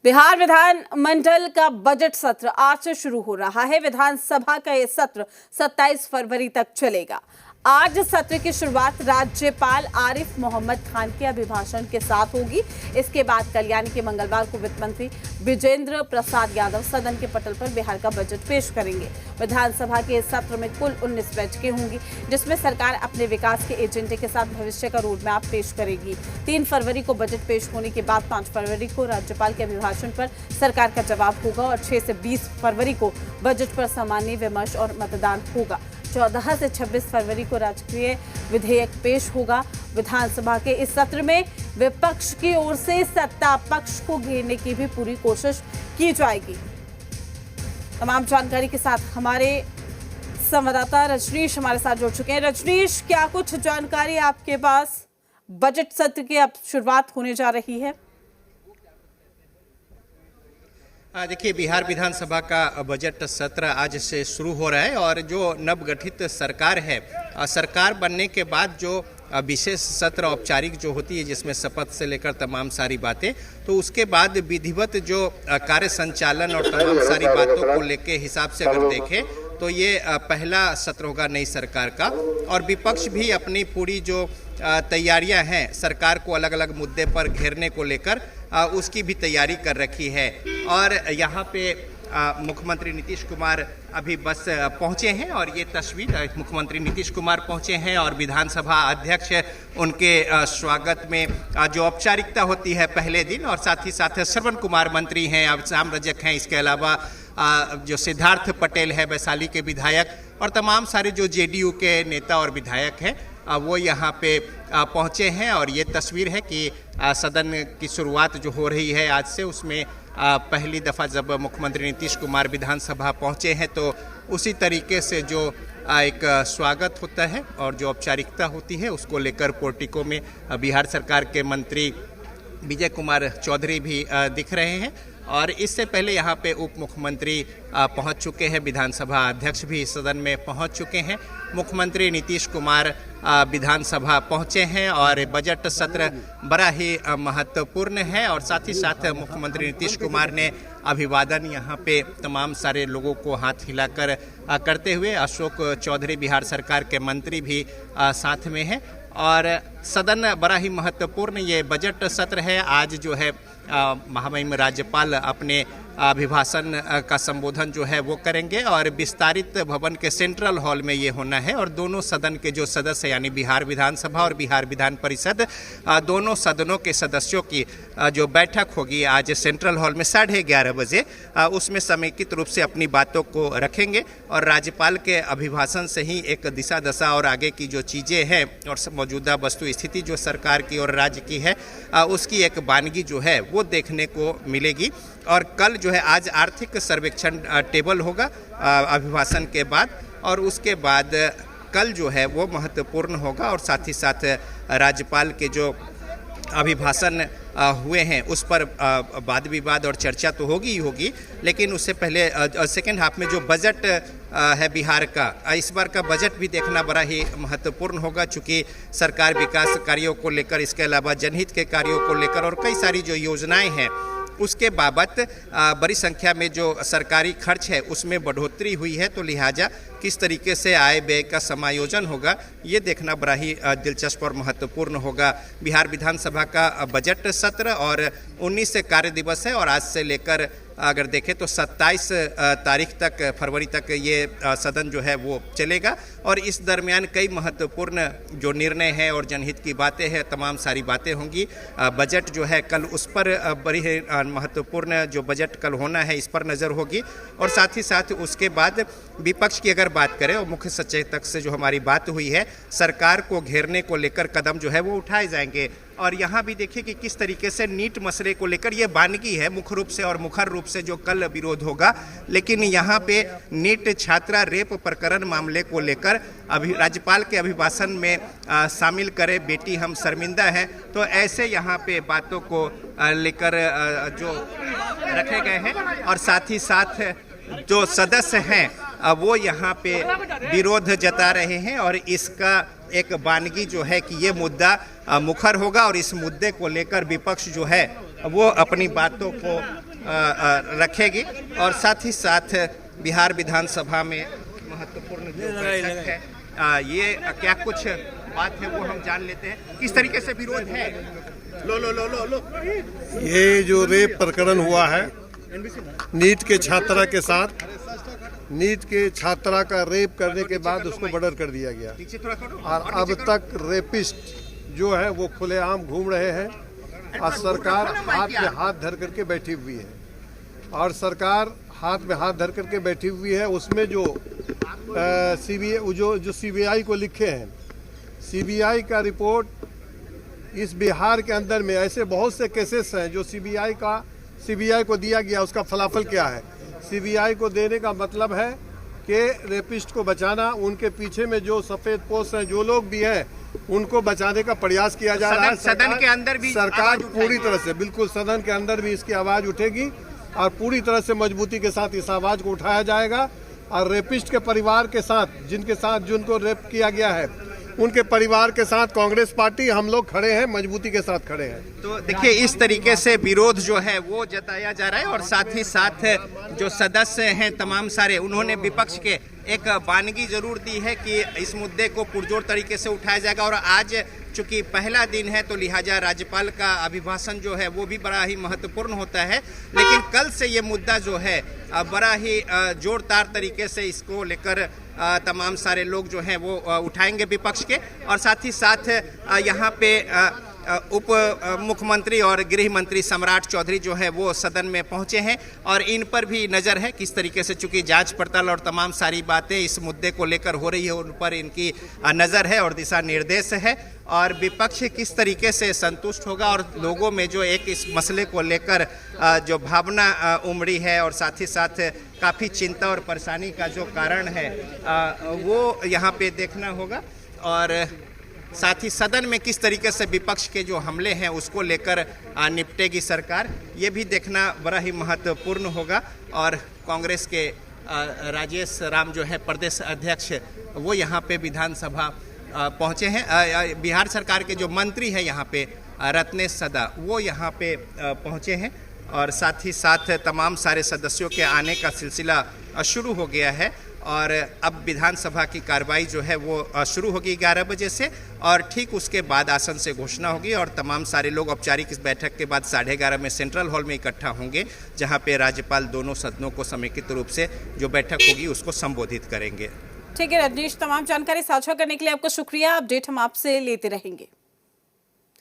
बिहार विधानमंडल का बजट सत्र आज से शुरू हो रहा है। विधानसभा का यह सत्र 27 फरवरी तक चलेगा। आज सत्र की शुरुआत राज्यपाल आरिफ मोहम्मद खान के अभिभाषण के साथ होगी। इसके बाद कल यानी कि मंगलवार को वित्त मंत्री विजेंद्र प्रसाद यादव सदन के पटल पर बिहार का बजट पेश करेंगे। विधानसभा के इस सत्र में कुल 19 बैठकें होंगी, जिसमें सरकार अपने विकास के एजेंडे के साथ भविष्य का रोड मैप पेश करेगी। 3 फरवरी को बजट पेश होने के बाद 5 फरवरी को राज्यपाल के अभिभाषण पर सरकार का जवाब होगा और 6 से 20 फरवरी को बजट पर सामान्य विमर्श और मतदान होगा। 14 से 26 फरवरी को राजकीय विधेयक पेश होगा। विधानसभा के इस सत्र में विपक्ष की ओर से सत्ता पक्ष को घेरने की भी पूरी कोशिश की जाएगी। तमाम जानकारी के साथ हमारे संवाददाता रजनीश हमारे साथ जुड़ चुके हैं। रजनीश, क्या कुछ जानकारी आपके पास? बजट सत्र की अब शुरुआत होने जा रही है। देखिए, बिहार विधानसभा का बजट सत्र आज से शुरू हो रहा है और जो नवगठित सरकार है, सरकार बनने के बाद जो विशेष सत्र औपचारिक जो होती है, जिसमें शपथ से लेकर तमाम सारी बातें, तो उसके बाद विधिवत जो कार्य संचालन और तमाम सारी बातों को लेके हिसाब से अगर देखें तो ये पहला सत्र होगा नई सरकार का। और विपक्ष भी अपनी पूरी जो तैयारियां हैं सरकार को अलग अलग मुद्दे पर घेरने को लेकर उसकी भी तैयारी कर रखी है। और यहाँ पे मुख्यमंत्री नीतीश कुमार अभी बस पहुँचे हैं और ये तस्वीर मुख्यमंत्री नीतीश कुमार पहुँचे हैं और विधानसभा अध्यक्ष उनके स्वागत में जो औपचारिकता होती है पहले दिन, और साथ ही साथ श्रवण कुमार मंत्री हैं, अब श्याम रजक हैं, इसके अलावा जो सिद्धार्थ पटेल है वैशाली के विधायक, और तमाम सारे जो जेडीयू के नेता और विधायक हैं वो यहाँ पे पहुँचे हैं। और ये तस्वीर है कि सदन की शुरुआत जो हो रही है आज से, उसमें पहली दफ़ा जब मुख्यमंत्री नीतीश कुमार विधानसभा पहुँचे हैं तो उसी तरीके से जो एक स्वागत होता है और जो औपचारिकता होती है उसको लेकर पोर्टिको में बिहार सरकार के मंत्री विजय कुमार चौधरी भी दिख रहे हैं। और इससे पहले यहाँ पे उप मुख्यमंत्री पहुँच चुके हैं, विधानसभा अध्यक्ष भी सदन में पहुँच चुके हैं, मुख्यमंत्री नीतीश कुमार विधानसभा पहुँचे हैं और बजट सत्र बड़ा ही महत्वपूर्ण है। और साथ ही साथ मुख्यमंत्री नीतीश कुमार ने अभिवादन यहाँ पे तमाम सारे लोगों को हाथ हिलाकर करते हुए, अशोक चौधरी बिहार सरकार के मंत्री भी साथ में हैं। और सदन बड़ा ही महत्वपूर्ण ये बजट सत्र है। आज जो है महामहिम राज्यपाल अपने अभिभाषण का संबोधन जो है वो करेंगे और विस्तारित भवन के सेंट्रल हॉल में ये होना है। और दोनों सदन के जो सदस्य यानी बिहार विधानसभा और बिहार विधान परिषद, दोनों सदनों के सदस्यों की जो बैठक होगी आज सेंट्रल हॉल में 11:30 बजे, उसमें समेकित रूप से अपनी बातों को रखेंगे और राज्यपाल के अभिभाषण से ही एक दिशा दशा और आगे की जो चीज़ें हैं और मौजूदा वस्तु स्थिति जो सरकार की और राज्य की है उसकी एक वानगी जो है वो देखने को मिलेगी। और कल जो है आज आर्थिक सर्वेक्षण टेबल होगा अभिभाषण के बाद, और उसके बाद कल जो है वो महत्वपूर्ण होगा। और साथ ही साथ राज्यपाल के जो अभिभाषण हुए हैं उस पर वाद विवाद और चर्चा तो होगी ही होगी, लेकिन उससे पहले सेकेंड हाफ में जो बजट है बिहार का, इस बार का बजट भी देखना बड़ा ही महत्वपूर्ण होगा, चूँकि सरकार विकास कार्यों को लेकर, इसके अलावा जनहित के कार्यों को लेकर और कई सारी जो योजनाएं हैं उसके बाबत बड़ी संख्या में जो सरकारी खर्च है उसमें बढ़ोतरी हुई है। तो लिहाजा किस तरीके से आय व्यय का समायोजन होगा ये देखना बड़ा ही दिलचस्प और महत्वपूर्ण होगा। बिहार विधानसभा का बजट सत्र और 19 कार्य दिवस है और आज से लेकर अगर देखें तो 27 तारीख तक, फरवरी तक ये सदन जो है वो चलेगा। और इस दरमियान कई महत्वपूर्ण जो निर्णय हैं और जनहित की बातें हैं, तमाम सारी बातें होंगी। बजट जो है कल उस पर बड़ी महत्वपूर्ण जो बजट कल होना है इस पर नज़र होगी। और साथ ही साथ उसके बाद विपक्ष की अगर बात करें और मुख्य सचेतक से जो हमारी बात हुई है, सरकार को घेरने को लेकर कदम जो है वो उठाए जाएंगे। और यहाँ भी देखिए कि किस तरीके से नीट मसले को लेकर ये वानगी है मुख्य रूप से और मुखर रूप से जो कल विरोध होगा, लेकिन यहाँ पे नीट छात्रा रेप प्रकरण मामले को लेकर अभी राज्यपाल के अभिभाषण में शामिल करे बेटी हम शर्मिंदा हैं, तो ऐसे यहाँ पे बातों को लेकर जो रखे गए हैं। और साथ ही साथ जो सदस्य हैं वो यहाँ पे विरोध जता रहे हैं और इसका एक वानगी जो है कि ये मुद्दा मुखर होगा और इस मुद्दे को लेकर विपक्ष जो है वो अपनी बातों को रखेगी और साथ ही साथ बिहार विधानसभा में महत्वपूर्ण जो बैठक है ये क्या कुछ बात है वो हम जान लेते हैं। किस तरीके से विरोध है? लो। ये जो रेप प्रकरण हुआ है नीट के छात्रा के साथ, नीट के छात्रा का रेप करने के बाद उसको मर्डर कर दिया गया और अब तक रेपिस्ट जो है वो खुलेआम घूम रहे हैं और सरकार हाथ में हाथ धर करके बैठी हुई है। और सरकार हाथ में हाथ धर करके बैठी हुई है। उसमें जो सीबीआई को लिखे हैं, सीबीआई का रिपोर्ट इस बिहार के अंदर में ऐसे बहुत से केसेस हैं जो सीबीआई को दिया गया, उसका फलाफल क्या है? सीबीआई को देने का मतलब है कि रेपिस्ट को बचाना, उनके पीछे में जो सफेद पोस्ट हैं, जो लोग भी हैं, उनको बचाने का प्रयास किया जा रहा है। सदन के अंदर भी सरकार पूरी तरह से, बिल्कुल सदन के अंदर भी इसकी आवाज उठेगी और पूरी तरह से मजबूती के साथ इस आवाज को उठाया जाएगा। और रेपिस्ट के परिवार के साथ, जिनको रेप किया गया है, उनके परिवार के साथ कांग्रेस पार्टी, हम लोग खड़े हैं, मजबूती के साथ खड़े हैं। तो देखिए इस तरीके से विरोध जो है वो जताया जा रहा है और साथ ही साथ जो सदस्य हैं तमाम सारे, उन्होंने विपक्ष के एक वानगी जरूर दी है कि इस मुद्दे को पुरजोर तरीके से उठाया जाएगा। और आज चूंकि पहला दिन है तो लिहाजा राज्यपाल का अभिभाषण जो है वो भी बड़ा ही महत्वपूर्ण होता है, लेकिन कल से ये मुद्दा जो है बड़ा ही जोरदार तरीके से इसको लेकर तमाम सारे लोग जो हैं वो उठाएंगे विपक्ष के। और साथ ही साथ यहाँ पे उप मुख्यमंत्री और गृह मंत्री सम्राट चौधरी जो है वो सदन में पहुंचे हैं और इन पर भी नज़र है किस तरीके से, चूंकि जांच पड़ताल और तमाम सारी बातें इस मुद्दे को लेकर हो रही है, उन पर इनकी नज़र है और दिशा निर्देश है। और विपक्ष किस तरीके से संतुष्ट होगा और लोगों में जो एक इस मसले को लेकर जो भावना उमड़ी है और साथ ही साथ काफ़ी चिंता और परेशानी का जो कारण है वो यहाँ पे देखना होगा। और साथ ही सदन में किस तरीके से विपक्ष के जो हमले हैं उसको लेकर निपटेगी सरकार, ये भी देखना बड़ा ही महत्वपूर्ण होगा। और कांग्रेस के राजेश राम जो है प्रदेश अध्यक्ष, वो यहाँ पे विधानसभा पहुँचे हैं। बिहार सरकार के जो मंत्री हैं यहाँ पे रत्नेश सदा, वो यहाँ पे पहुँचे हैं और साथ ही साथ तमाम सारे सदस्यों के आने का सिलसिला शुरू हो गया है। और अब विधानसभा की कार्रवाई जो है वो शुरू होगी 11 बजे से और ठीक उसके बाद आसन से घोषणा होगी और तमाम सारे लोग औपचारिक इस बैठक के बाद 11:30 में सेंट्रल हॉल में इकट्ठा होंगे, जहां पे राज्यपाल दोनों सदनों को समेकित रूप से जो बैठक होगी उसको संबोधित करेंगे। ठीक है रजनीश, तमाम जानकारी साझा करने के लिए आपका शुक्रिया। अपडेट हम आपसे लेते रहेंगे।